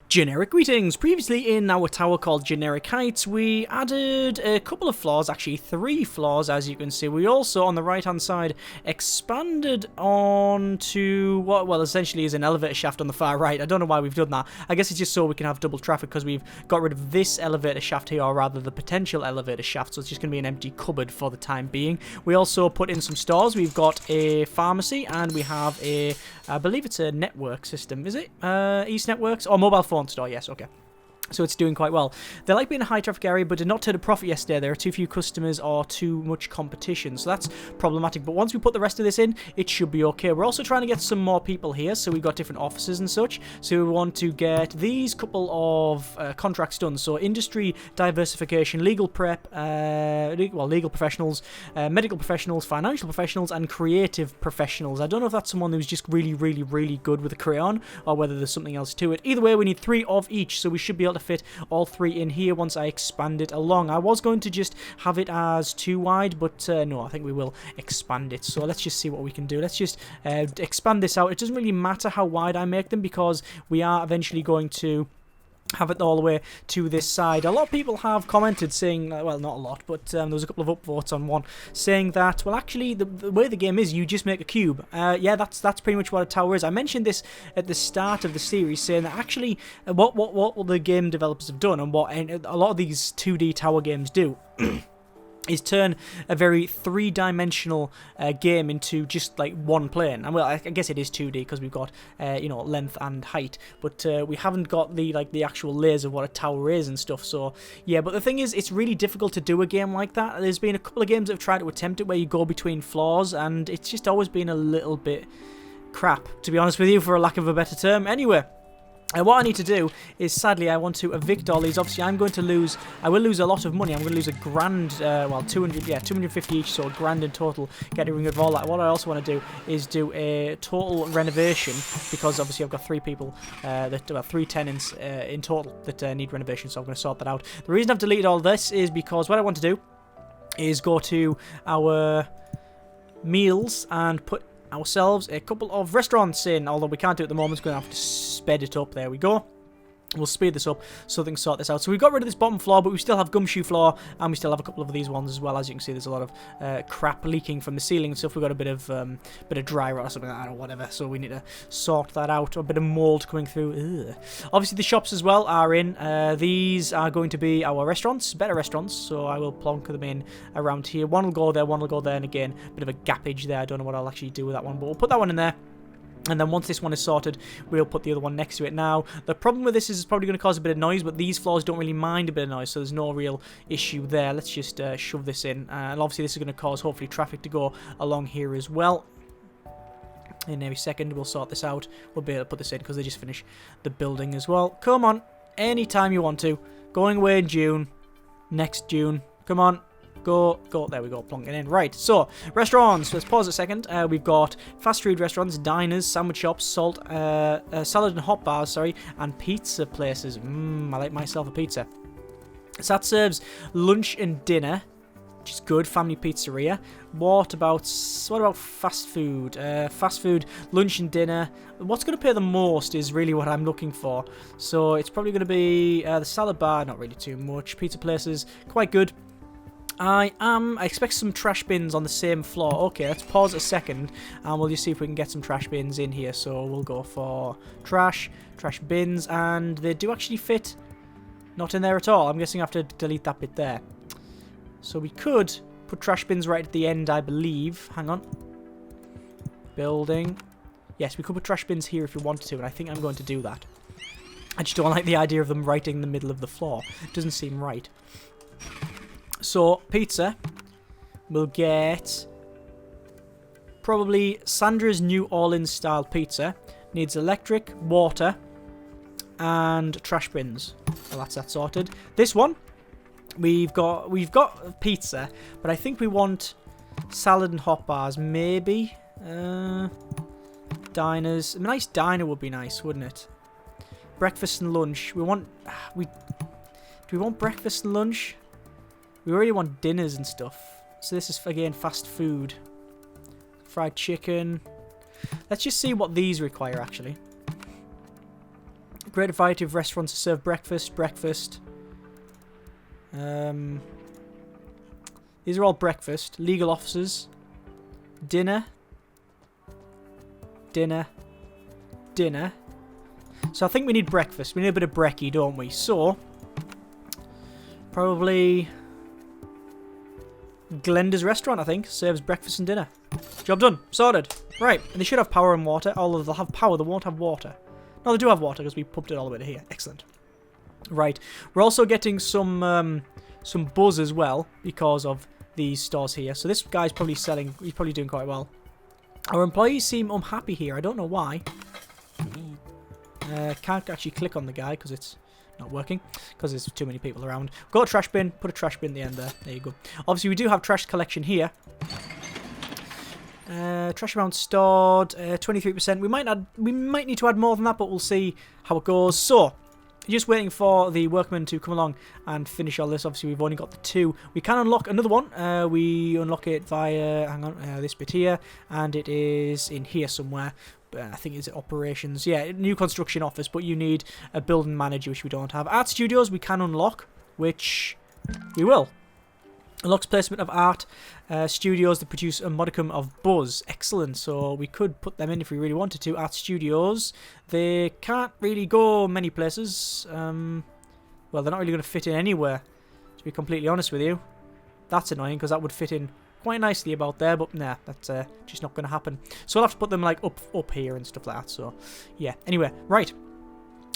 Generic greetings! Previously in our tower called Generic Heights, we added a couple of floors, actually 3 floors as you can see. We also, on the right hand side, expanded onto what, well, essentially is an elevator shaft on the far right. I don't know why we've done that. I guess it's just so we can have double traffic because we've got rid of this elevator shaft here, or rather the potential elevator shaft, so it's just going to be an empty cupboard for the time being. We also put in some stores. We've got a pharmacy and we have a, I believe it's a network system, is it? East Networks? Or mobile phone store, yes, okay. So it's doing quite well. They like being a high traffic area, but did not turn a profit yesterday. There are too few customers or too much competition. So that's problematic. But once we put the rest of this in, it should be okay. We're also trying to get some more people here. So we've got different offices and such. So we want to get these couple of contracts done. So industry diversification, legal prep, legal professionals, medical professionals, financial professionals, and creative professionals. I don't know if that's someone who's just really, really, really good with a crayon or whether there's something else to it. Either way, we need 3 of each. So we should be able to fit all 3 in here once I expand it along. I was going to just have it as 2 wide, but no, I think we will expand it. So let's just see what we can do. Let's just expand this out. It doesn't really matter how wide I make them because we are eventually going to have it all the way to this side. A lot of people have commented saying, well, not a lot, but there was a couple of upvotes on one saying that, well, actually, the way the game is, you just make a cube. Yeah, that's pretty much what a tower is. I mentioned this at the start of the series, saying that actually, what the game developers have done, and what a lot of these 2D tower games do, is turn a very 3-dimensional game into just like one plane. And well, I guess it is 2D because we've got you know, length and height, but we haven't got the actual layers of what a tower is and stuff. So yeah, but the thing is, it's really difficult to do a game like that. There's been a couple of games that have tried to attempt it where you go between floors, and it's just always been a little bit crap, to be honest with you, for a lack of a better term. Anyway, what I need to do is, sadly, I want to evict all these. Obviously, I will lose a lot of money. I'm going to lose a grand, well, 250 each, so a grand in total, getting rid of all that. What I also want to do is do a total renovation, because obviously I've got 3 people, 3 tenants in total that need renovation, so I'm going to sort that out. The reason I've deleted all this is because what I want to do is go to our meals and put ourselves a couple of restaurants in, although we can't do it at the moment. We're going to have to sped it up. There we go. We'll speed this up so they can sort this out. So we've got rid of this bottom floor, but we still have gumshoe floor, and we still have a couple of these ones as well. As you can see, there's a lot of crap leaking from the ceiling and stuff. We've got a bit of dry rot or something like that, or whatever. So we need to sort that out. A bit of mold coming through. Ugh. Obviously, the shops as well are in. These are going to be our restaurants, better restaurants. So I will plonk them in around here. One will go there, and again, a bit of a gappage there. I don't know what I'll actually do with that one, but we'll put that one in there. And then once this one is sorted, we'll put the other one next to it. Now, the problem with this is it's probably going to cause a bit of noise, but these floors don't really mind a bit of noise, so there's no real issue there. Let's just shove this in. And obviously this is going to cause, hopefully, traffic to go along here as well. In every second, we'll sort this out. We'll be able to put this in because they just finished the building as well. Come on. Anytime you want to. Going away in June. Next June. Come on. Go. There we go, plonking in. Right, so, restaurants. Let's pause a second. We've got fast food restaurants, diners, sandwich shops, salad and hot bars, and pizza places. I like myself a pizza. So that serves lunch and dinner, which is good. Family pizzeria. What about fast food? Fast food, lunch and dinner. What's going to pay the most is really what I'm looking for. So it's probably going to be the salad bar, not really too much. Pizza places, quite good. I expect some trash bins on the same floor. Okay, let's pause a second and we'll just see if we can get some trash bins in here. So we'll go for trash bins, and they do actually fit. Not in there at all. I'm guessing I have to delete that bit there. So we could put trash bins right at the end, I believe. Hang on. Building. Yes, we could put trash bins here if we wanted to, and I think I'm going to do that. I just don't like the idea of them right in the middle of the floor. It doesn't seem right. So, pizza, we'll get probably Sandra's New Orleans style pizza. Needs electric, water, and trash bins. Well, that's that sorted. This one, we've got pizza, but I think we want salad and hot bars, maybe. Diners. A nice diner would be nice, wouldn't it? Breakfast and lunch. Do we want breakfast and lunch? We already want dinners and stuff. So this is, again, fast food. Fried chicken. Let's just see what these require, actually. Great variety of restaurants to serve breakfast. These are all breakfast. Legal officers. Dinner. So I think we need breakfast. We need a bit of brekkie, don't we? So, probably Glenda's restaurant, I think, serves breakfast and dinner. Job done. Sorted. Right, and they should have power and water. Although they'll have power, they won't have water. No, they do have water because we pumped it all the way to here. Excellent. Right, we're also getting some buzz as well because of these stores here. So this guy's probably selling. He's probably doing quite well. Our employees seem unhappy here. I don't know why. Can't actually click on the guy because it's not working because there's too many people around. Go to trash bin. Put a trash bin at the end there. There you go. Obviously, we do have trash collection here. Trash amount stored 23%. We might need to add more than that, but we'll see how it goes. So, just waiting for the workmen to come along and finish all this. Obviously, we've only got the 2. We can unlock another one. We unlock it via, hang on, this bit here, and it is in here somewhere. I think it's operations. Yeah, new construction office, but you need a building manager, which we don't have. Art studios we can unlock, which we will. Unlocks placement of art studios that produce a modicum of buzz. Excellent. So we could put them in if we really wanted to. Art studios. They can't really go many places. Well, they're not really going to fit in anywhere, to be completely honest with you. That's annoying because that would fit in quite nicely about there, but nah, that's just not going to happen. So we'll have to put them like up here and stuff like that. So yeah. Anyway, right.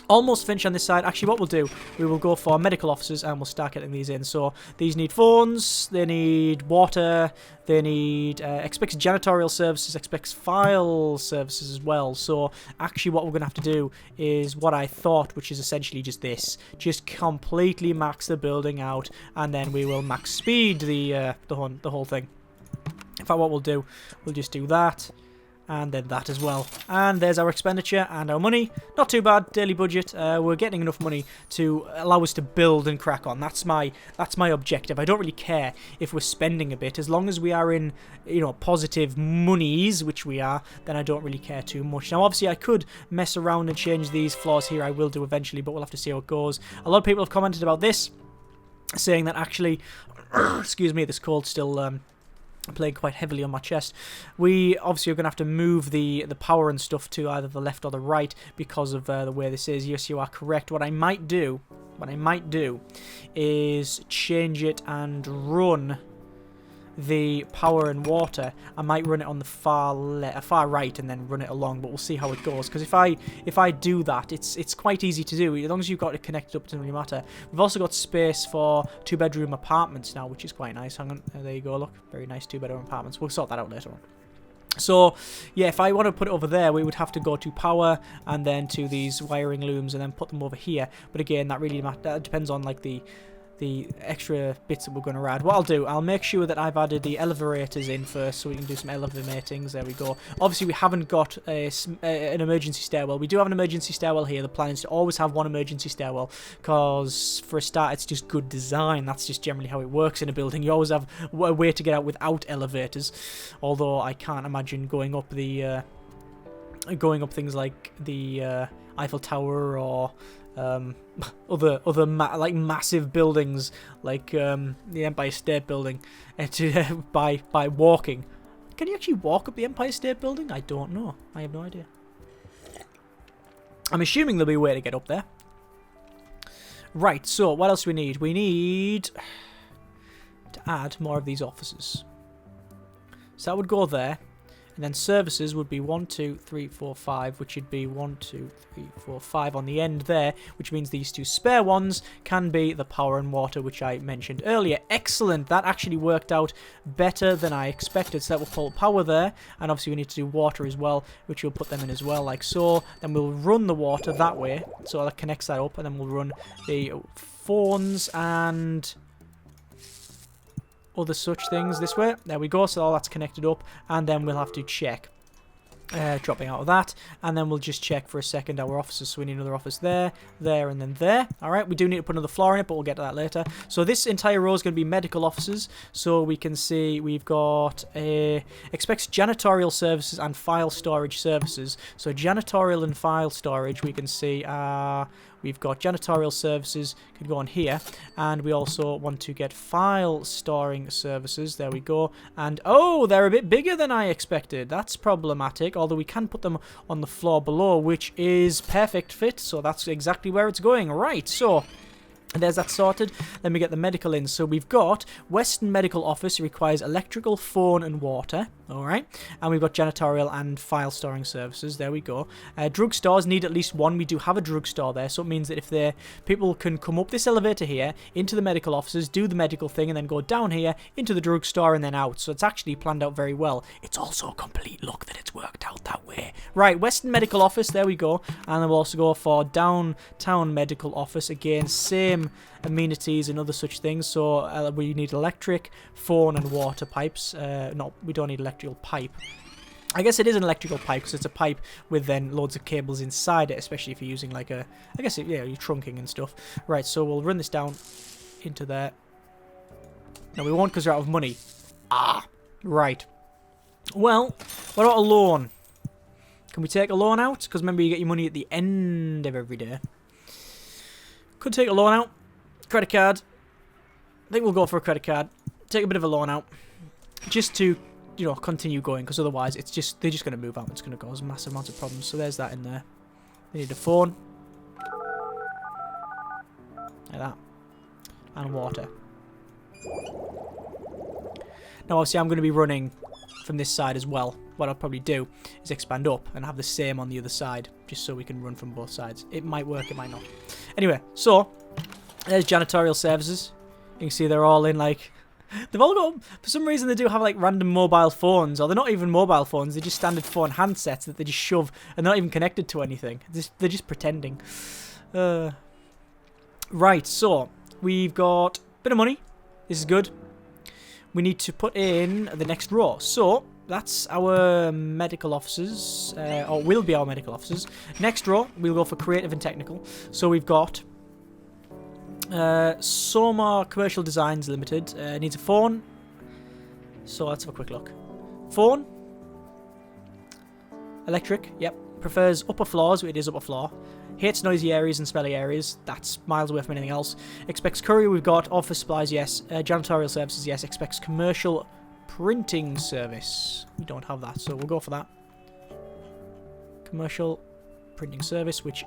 Almost finished on this side. Actually, what we'll do, we will go for medical officers and we'll start getting these in. So these need phones, they need water, they need expects janitorial services, expects file services as well. So actually what we're going to have to do is what I thought, which is essentially just this. Just completely max the building out and then we will max speed the whole thing. In fact, what we'll do, we'll just do that. And then that as well. And there's our expenditure and our money. Not too bad. Daily budget. We're getting enough money to allow us to build and crack on. That's my objective. I don't really care if we're spending a bit. As long as we are in, positive monies, which we are, then I don't really care too much. Now, obviously, I could mess around and change these floors here. I will do eventually, but we'll have to see how it goes. A lot of people have commented about this, saying that actually, excuse me, this cold still... playing quite heavily on my chest. We obviously are going to have to move the power and stuff to either the left or the right because of the way this is. Yes, you are correct. What I might do is change it and run the power and water. I might run it on the far right and then run it along, but we'll see how it goes. Because if I do that, it's quite easy to do. As long as you've got it connected up, it doesn't really matter. We've also got space for 2-bedroom apartments now, which is quite nice. Hang on, there you go. Look, very nice 2-bedroom apartments. We'll sort that out later on. So, yeah, if I want to put it over there, we would have to go to power and then to these wiring looms and then put them over here. But again, that really depends on like the extra bits that we're going to add. What I'll do, I'll make sure that I've added the elevators in first so we can do some elevatings. There we go. Obviously, we haven't got an emergency stairwell. We do have an emergency stairwell here. The plan is to always have one emergency stairwell because, for a start, it's just good design. That's just generally how it works in a building. You always have a way to get out without elevators, although I can't imagine going up things like the Eiffel Tower or other massive buildings like the Empire State Building by walking. Can you actually walk up the Empire State Building? I don't know. I have no idea. I'm assuming there'll be a way to get up there. Right, so what else do we need? We need to add more of these offices. So that would go there. And then services would be 1, 2, 3, 4, 5, which would be 1, 2, 3, 4, 5 on the end there, which means these 2 spare ones can be the power and water, which I mentioned earlier. Excellent. That actually worked out better than I expected. So that will pull power there, and obviously we need to do water as well, which we'll put them in as well, like so. Then we'll run the water that way, so that connects that up, and then we'll run the phones and other such things this way. There we go. So all that's connected up, and then we'll have to check Dropping out of that, and then we'll just check for a second our offices. So we need another office there, there, and then there. Alright, we do need to put another floor in it, but we'll get to that later. So this entire row is going to be medical offices. So we can see we've got expects janitorial services and file storage services. So janitorial and file storage, we can see we've got janitorial services, can go on here, and we also want to get file storing services. There we go. And oh, they're a bit bigger than I expected. That's problematic, although we can put them on the floor below, which is perfect fit, so that's exactly where it's going. Right, so there's that sorted. Let me get the medical in. So we've got Western Medical Office requires electrical, phone and water. Alright. And we've got janitorial and file storing services. There we go. Drugstores need at least one. We do have a drugstore there. So it means that if people can come up this elevator here into the medical offices, do the medical thing, and then go down here into the drugstore and then out. So it's actually planned out very well. It's also a complete luck that it's worked out that way. Right. Western Medical Office. There we go. And then we'll also go for Downtown Medical Office. Again, same amenities and other such things. So we need electric, phone and water pipes. No, we don't need electrical pipe. I guess it is an electrical pipe because it's a pipe with then loads of cables inside it, especially if you're using like a, I guess, yeah, you're trunking and stuff. Right, so we'll run this down into there. No, we won't because we're out of money. Ah, right. Well, what about a loan? Can we take a loan out? Because remember, you get your money at the end of every day. Could take a loan out. Credit card. I think we'll go for a credit card. Take a bit of a loan out. Just to, you know, continue going. Because otherwise, it's just they're just going to move out. It's going to cause massive amounts of problems. So there's that in there. We need a phone. Like that. And water. Now, obviously, I'm going to be running from this side as well. What I'll probably do is expand up and have the same on the other side. Just so we can run from both sides. It might work, it might not. Anyway, so there's janitorial services. You can see they're all in like, they've all got, for some reason they do have like random mobile phones, or they're not even mobile phones, they're just standard phone handsets that they just shove and they're not even connected to anything. They're just pretending. Right, so we've got a bit of money. This is good. We need to put in the next row. So that's our medical officers, or will be our medical officers. Next row, we'll go for creative and technical. So we've got Soma Commercial Designs Limited. Needs a phone. So let's have a quick look. Phone. Electric, yep. Prefers upper floors, it is upper floor. Hates noisy areas and smelly areas. That's miles away from anything else. Expects courier, we've got. Office supplies, yes. Janitorial services, yes. Expects commercial printing service. We don't have that, so we'll go for that. Commercial printing service, which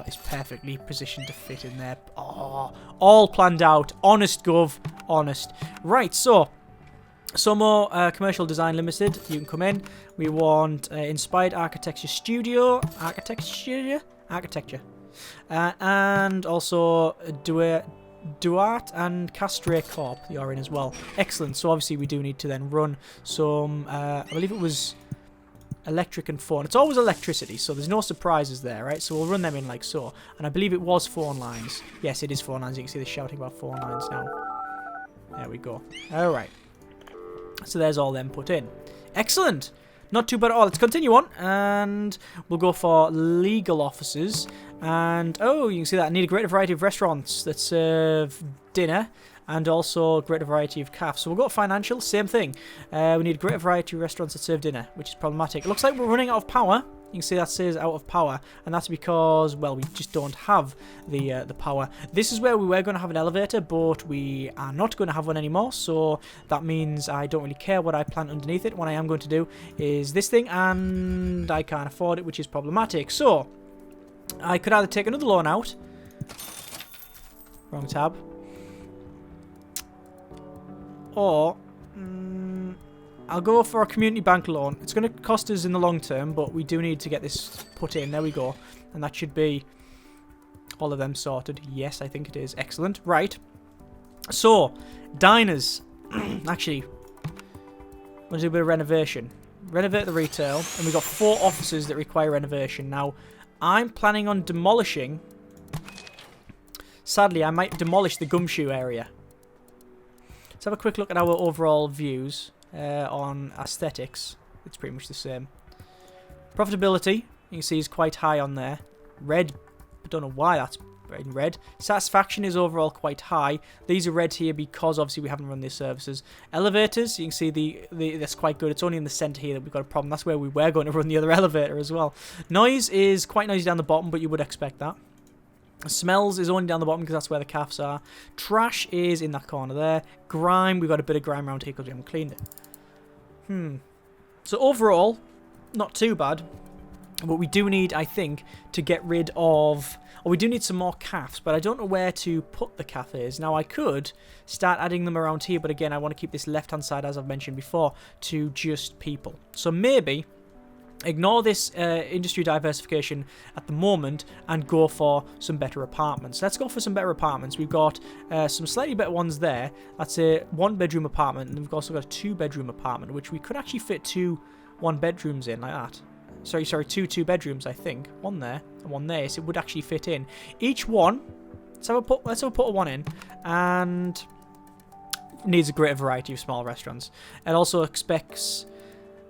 is perfectly positioned to fit in there. Oh, all planned out. Honest, Gov. Honest. Right, so some more Commercial Design Limited. You can come in. We want Inspired Architecture Studio. Architecture. And also Duarte and Castre Corp. You're in as well. Excellent. So obviously we do need to then run some, I believe it was electric and phone. It's always electricity, so there's no surprises there, right? So we'll run them in like so. And I believe it was phone lines. Yes, it is phone lines. You can see they're shouting about phone lines now. There we go. Alright. So there's all them put in. Excellent. Not too bad at all. Let's continue on. And we'll go for legal offices. And, oh, you can see that. I need a greater variety of restaurants that serve dinner. And also a greater variety of cafes. So we'll go to financial. Same thing. We need a greater variety of restaurants that serve dinner, which is problematic. It looks like we're running out of power. You can see that says out of power, and that's because, well, we just don't have the power. This is where we were going to have an elevator, but we are not going to have one anymore, so that means I don't really care what I plant underneath it. What I am going to do is this thing, and I can't afford it, which is problematic. So, I could either take another loan out. Wrong tab. Or I'll go for a community bank loan. It's going to cost us in the long term, but we do need to get this put in. There we go. And that should be all of them sorted. Yes, I think it is. Excellent. Right. So, diners. Actually, I'm going to do a bit of renovation. Renovate the retail. And we've got 4 offices that require renovation. Now, I'm planning on demolishing. Sadly, I might demolish the gumshoe area. Let's have a quick look at our overall views. On aesthetics, it's pretty much the same. Profitability, you can see, is quite high on there. Red, I don't know why that's in red. Satisfaction is overall quite high. These are red here because obviously we haven't run these services. Elevators, you can see that's quite good. It's only in the center here that we've got a problem. That's where we were going to run the other elevator as well. Noise is quite noisy down the bottom, but you would expect that. Smells is only down the bottom because that's where the calves are. Trash is in that corner there. Grime, we've got a bit of grime around here because we haven't cleaned it. So overall, not too bad. But we do need, I think, to get rid of... Or we do need some more calves, but I don't know where to put the cafes. Now, I could start adding them around here, but again, I want to keep this left-hand side, as I've mentioned before, to just people. So maybe ignore this industry diversification at the moment and go for some better apartments. Let's go for some better apartments. We've got some slightly better ones there. That's a one-bedroom apartment, and we've also got a two-bedroom apartment, which we could actually fit 2 one-bedrooms in like that. Sorry, 2 two-bedrooms, I think. One there and one there, so it would actually fit in. Each one, let's have a put a one in, and needs a greater variety of small restaurants. It also expects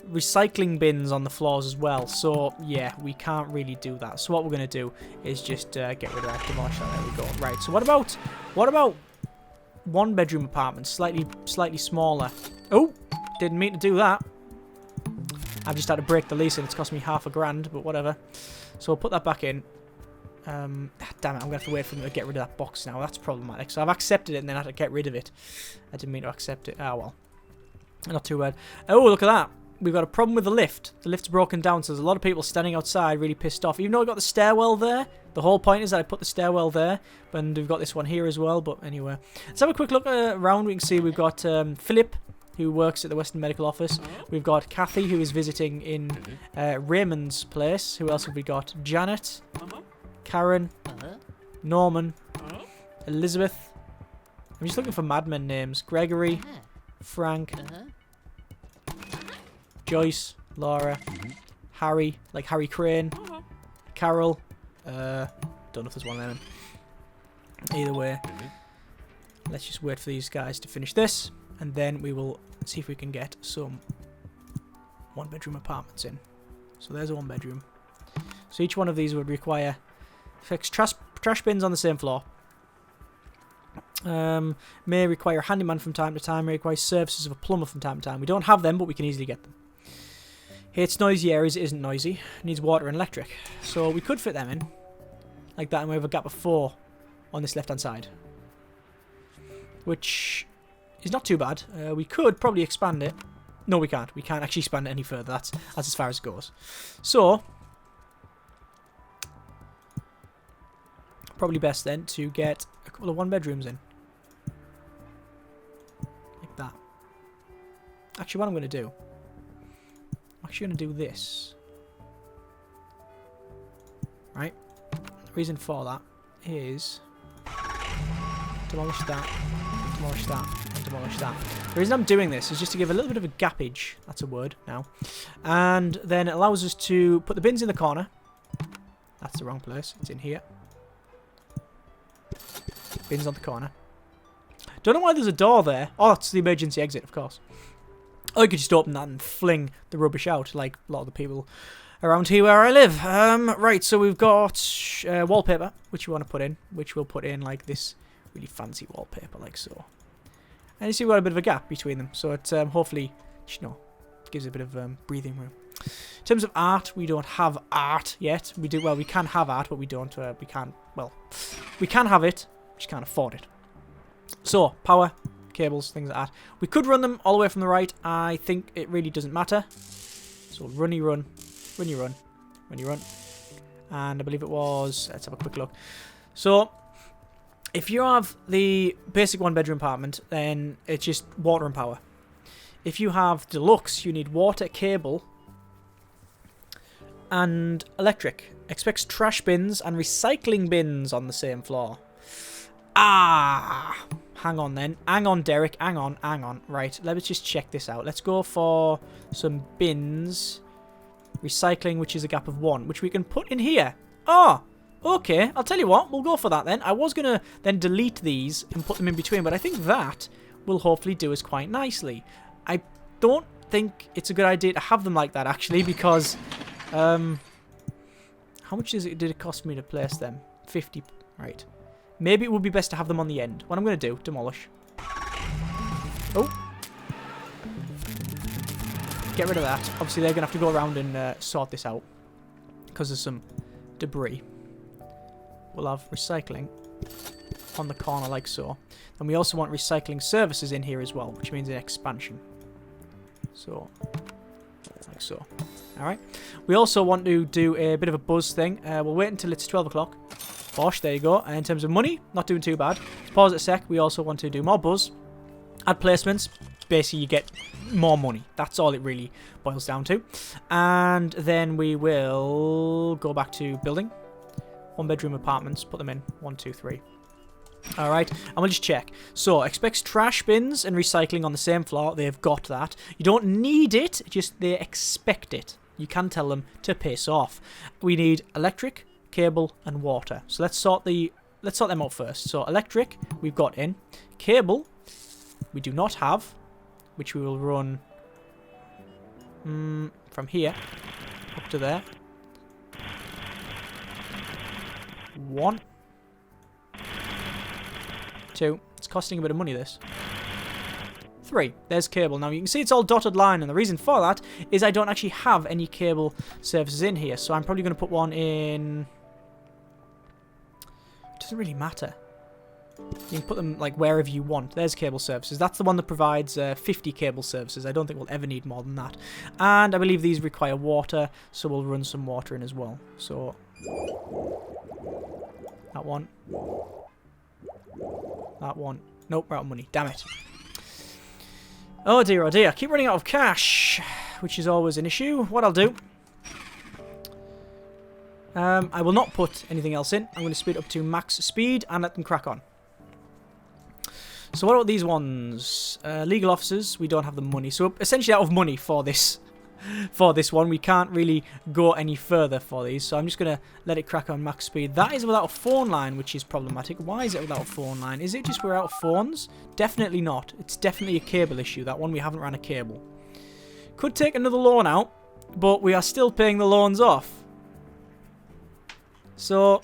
recycling bins on the floors as well, so yeah, we can't really do that. So what we're going to do is just get rid of that, demolish that. There we go. Right, so what about one-bedroom apartments, slightly smaller? Oh, didn't mean to do that. I've just had to break the lease and it's cost me $5,000, but whatever. So we'll put that back in. Damn it, I'm going to have to wait for them to get rid of that box now. That's problematic. So I've accepted it and then I had to get rid of it. I didn't mean to accept it. Ah, well. Not too bad. Oh, look at that. We've got a problem with the lift. The lift's broken down, so there's a lot of people standing outside really pissed off. Even though I've got the stairwell there, the whole point is that I put the stairwell there, and we've got this one here as well, but anyway. Let's have a quick look around. We can see we've got Philip, who works at the Western Medical Office. We've got Kathy, who is visiting in Raymond's place. Who else have we got? Janet, Karen, Norman, Elizabeth. I'm just looking for madmen names. Gregory, Frank, Joyce, Laura, Harry, like Harry Crane, Carol. Don't know if there's one of them. Either way, let's just wait for these guys to finish this, and then we will see if we can get some one-bedroom apartments in. So there's a one-bedroom. So each one of these would require fix trash bins on the same floor. May require a handyman from time to time. May require services of a plumber from time to time. We don't have them, but we can easily get them. Hates noisy areas. It isn't noisy. Needs water and electric. So we could fit them in like that, and we have a gap of 4 on this left-hand side, which is not too bad. We could probably expand it. No, we can't. We can't actually expand it any further. That's as far as it goes. So probably best then to get a couple of one-bedrooms in. Like that. Actually, what I'm going to do... I'm actually going to do this. Right? The reason for that is... demolish that, demolish that, and demolish that. The reason I'm doing this is just to give a little bit of a gappage. That's a word now. And then it allows us to put the bins in the corner. That's the wrong place. It's in here. Bins on the corner. Don't know why there's a door there. Oh, it's the emergency exit, of course. Or you could just open that and fling the rubbish out, like a lot of the people around here where I live. Right, so we've got wallpaper, which we want to put in, which we'll put in like this really fancy wallpaper, like so. And you see we've got a bit of a gap between them, so it hopefully, you know, gives a bit of breathing room. In terms of art, we don't have art yet. We do, well, we can have art, but we don't, we can't, well, we can have it, we just can't afford it. So, power, cables, things like that. We could run them all the way from the right. I think it really doesn't matter. So, runny run, runny run, runny run. And I believe it was, let's have a quick look. So, if you have the basic one-bedroom apartment, then it's just water and power. If you have deluxe, you need water, cable, and electric. Expects trash bins and recycling bins on the same floor. Ah! Hang on then. Hang on, Derek. Hang on, hang on. Right, let's just check this out. Let's go for some bins. Recycling, which is a gap of 1, which we can put in here. Oh! Okay, I'll tell you what, we'll go for that then. I was going to then delete these and put them in between, but I think that will hopefully do us quite nicely. I don't think it's a good idea to have them like that, actually, because How much did it cost me to place them? 50. Right. Maybe it would be best to have them on the end. What I'm going to do, demolish. Oh. Get rid of that. Obviously, they're going to have to go around and sort this out. Because there's some debris. We'll have recycling on the corner like so. And we also want recycling services in here as well, which means an expansion. So, like so. Alright. We also want to do a bit of a buzz thing. We'll wait until it's 12 o'clock. Bosh, there you go. And in terms of money, not doing too bad. Let's pause it a sec. We also want to do more buzz. Add placements. Basically, you get more money. That's all it really boils down to. And then we will go back to building. 1-bedroom apartments. Put them in. 1, 2, 3. Alright, and we'll just check. So, expects trash bins and recycling on the same floor. They've got that. You don't need it, just they expect it. You can tell them to piss off. We need electric, cable, and water. So let's sort them out first. So electric, we've got in. Cable, we do not have, which we will run from here up to there. 1, 2. It's costing a bit of money, this. 3. There's cable. Now, you can see it's all dotted line, and the reason for that is I don't actually have any cable services in here, so I'm probably going to put one in... It doesn't really matter. You can put them, like, wherever you want. There's cable services. That's the one that provides 50 cable services. I don't think we'll ever need more than that. And I believe these require water, so we'll run some water in as well. So... That one. That one. Nope, we're out of money. Damn it. Oh dear, oh dear. I keep running out of cash, which is always an issue. What I'll do... I will not put anything else in. I'm going to speed up to max speed and let them crack on. So what about these ones? Legal officers, we don't have the money. So we're essentially out of money for this one. We can't really go any further for these. So I'm just going to let it crack on max speed. That is without a phone line, which is problematic. Why is it without a phone line? Is it just we're out of phones? Definitely not. It's definitely a cable issue. That one, we haven't ran a cable. Could take another loan out, but we are still paying the loans off. So,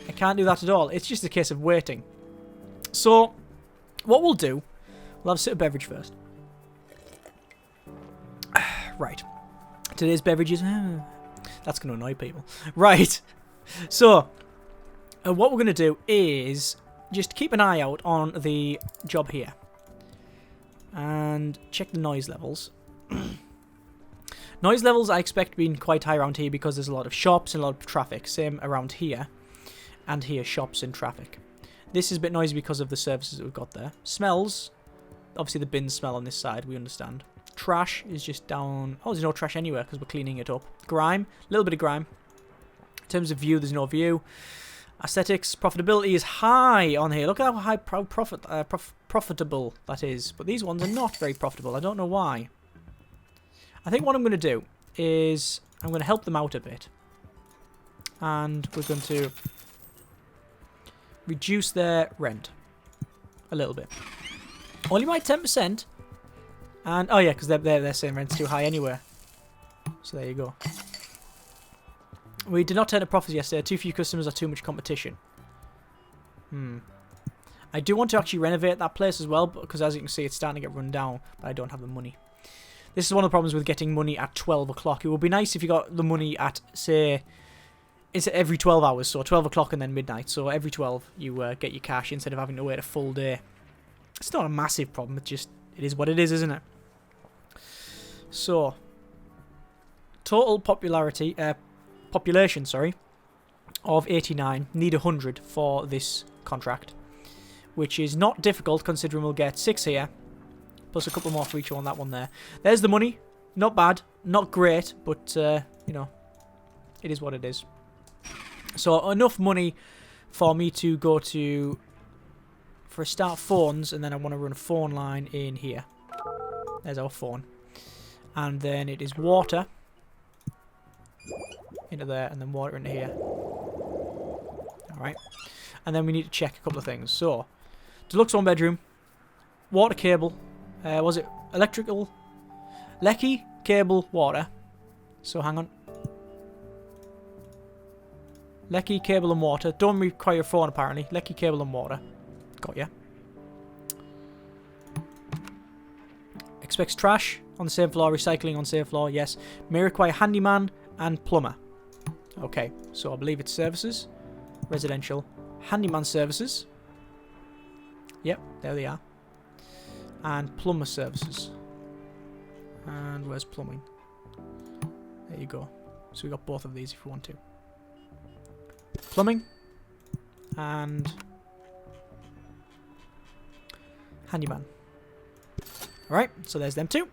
I can't do that at all. It's just a case of waiting. So, what we'll do, we'll have a sip of beverage first. Right. Today's beverages, that's going to annoy people. Right. So, what we're going to do is just keep an eye out on the job here. And check the noise levels. Noise levels I expect being quite high around here because there's a lot of shops and a lot of traffic. Same around here. And here, shops and traffic. This is a bit noisy because of the services that we've got there. Smells. Obviously the bins smell on this side, we understand. Trash is just down... Oh, there's no trash anywhere because we're cleaning it up. Grime. A little bit of grime. In terms of view, there's no view. Aesthetics. Profitability is high on here. Look at how high profitable that is. But these ones are not very profitable. I don't know why. I think what I'm going to do is I'm going to help them out a bit. And we're going to reduce their rent a little bit. Only by 10%. And, oh yeah, because they're saying rent's too high anyway. So there you go. We did not turn a profit yesterday. Too few customers or too much competition. I do want to actually renovate that place as well, because as you can see, it's starting to get run down, but I don't have the money. This is one of the problems with getting money at 12 o'clock. It would be nice if you got the money at, say, it's every 12 hours, so 12 o'clock and then midnight. So every 12 you get your cash instead of having to wait a full day. It's not a massive problem, it's just, it is what it is, isn't it? So, total population, sorry, of 89. Need 100 for this contract, which is not difficult considering we'll get 6 here. Plus a couple more for each one, that one there. There's the money. Not bad. Not great, but, you know, it is what it is. So, enough money for me to go to, for a start, phones, and then I want to run a phone line in here. There's our phone. And then it is water. Into there, and then water into here. Alright. And then we need to check a couple of things. So, deluxe 1-bedroom. Water cable. Was it electrical? Lecky, cable, water. So hang on. Lecky, cable and water. Don't require phone apparently. Lecky, cable and water. Got ya. Expects trash on the same floor. Recycling on the same floor. Yes. May require handyman and plumber. Okay. So I believe it's services. Residential. Handyman services. Yep. There they are. And plumber services. And where's plumbing? There you go. So we got both of these if we want to. Plumbing. And handyman. Alright, so there's them two.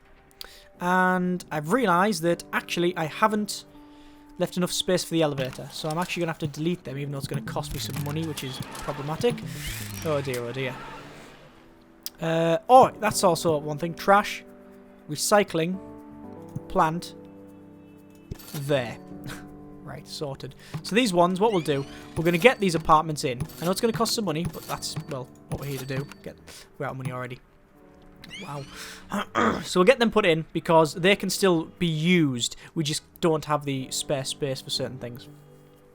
And I've realised that actually I haven't left enough space for the elevator. So I'm actually going to have to delete them even though it's going to cost me some money, which is problematic. Oh dear, oh dear. Oh, that's also one thing. Trash. Recycling. Plant. There. Right, sorted. So these ones, what we'll do, we're going to get these apartments in. I know it's going to cost some money, but that's, well, what we're here to do. We're out of money already. Wow. So we'll get them put in because they can still be used. We just don't have the spare space for certain things.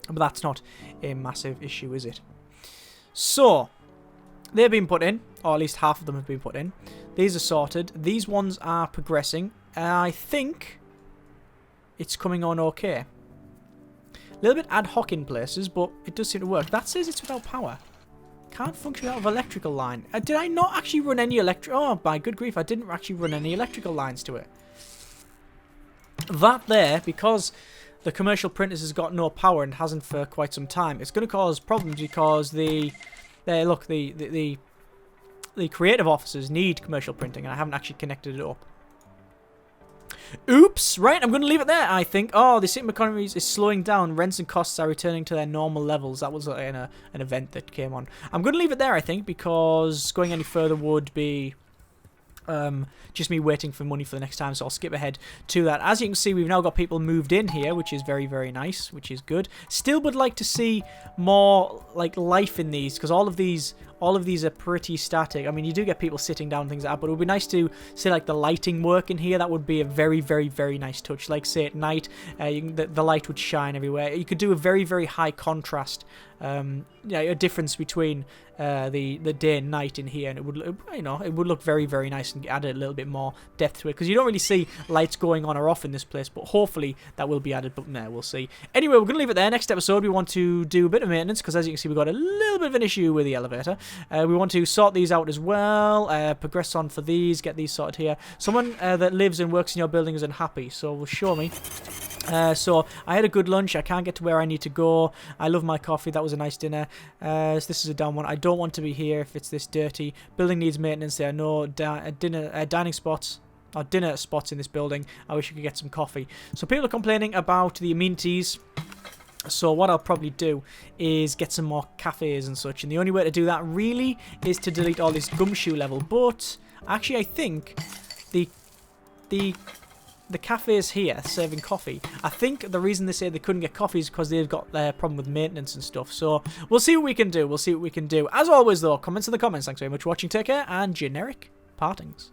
But that's not a massive issue, is it? So, they've been put in, or at least half of them have been put in. These are sorted. These ones are progressing. I think it's coming on okay. A little bit ad hoc in places, but it does seem to work. That says it's without power. Can't function out of electrical line. Did I not actually run any Oh, my good grief, I didn't actually run any electrical lines to it. That there, because the commercial printers has got no power and hasn't for quite some time, it's going to cause problems because the creative offices need commercial printing, and I haven't actually connected it up. Oops! Right, I'm going to leave it there, I think. Oh, the city economy is slowing down. Rents and costs are returning to their normal levels. That was an event that came on. I'm going to leave it there, I think, because going any further would be just me waiting for money for the next time, so I'll skip ahead to that. As you can see, we've now got people moved in here, which is very, very nice, which is good. Still would like to see more like life in these, because all of these are pretty static. I mean, you do get people sitting down, things like that, but it would be nice to see like the lighting work in here. That would be a very, very, very nice touch. Like say at night, the light would shine everywhere. You could do a very, very high contrast, a difference between the day and night in here, and it would, it would look very, very nice and add a little bit more depth to it, because you don't really see lights going on or off in this place, but hopefully that will be added, but no, we'll see. Anyway, we're going to leave it there. Next episode, we want to do a bit of maintenance, because as you can see, we've got a little bit of an issue with the elevator. We want to sort these out as well, progress on for these, get these sorted here. Someone that lives and works in your building is unhappy, so will show me. So I had a good lunch. I can't get to where I need to go. I love my coffee. That was a nice dinner. So this is a down one. I don't want to be here if it's this dirty. Building needs maintenance. There are no dining spots or dinner spots in this building. I wish I could get some coffee. So people are complaining about the amenities. So what I'll probably do is get some more cafes and such. And the only way to do that really is to delete all this gumshoe level. But actually I think the cafes here serving coffee, I think the reason they say they couldn't get coffee is because they've got their problem with maintenance and stuff. So we'll see what we can do. We'll see what we can do. As always though, comments in the comments. Thanks very much for watching. Take care and generic partings.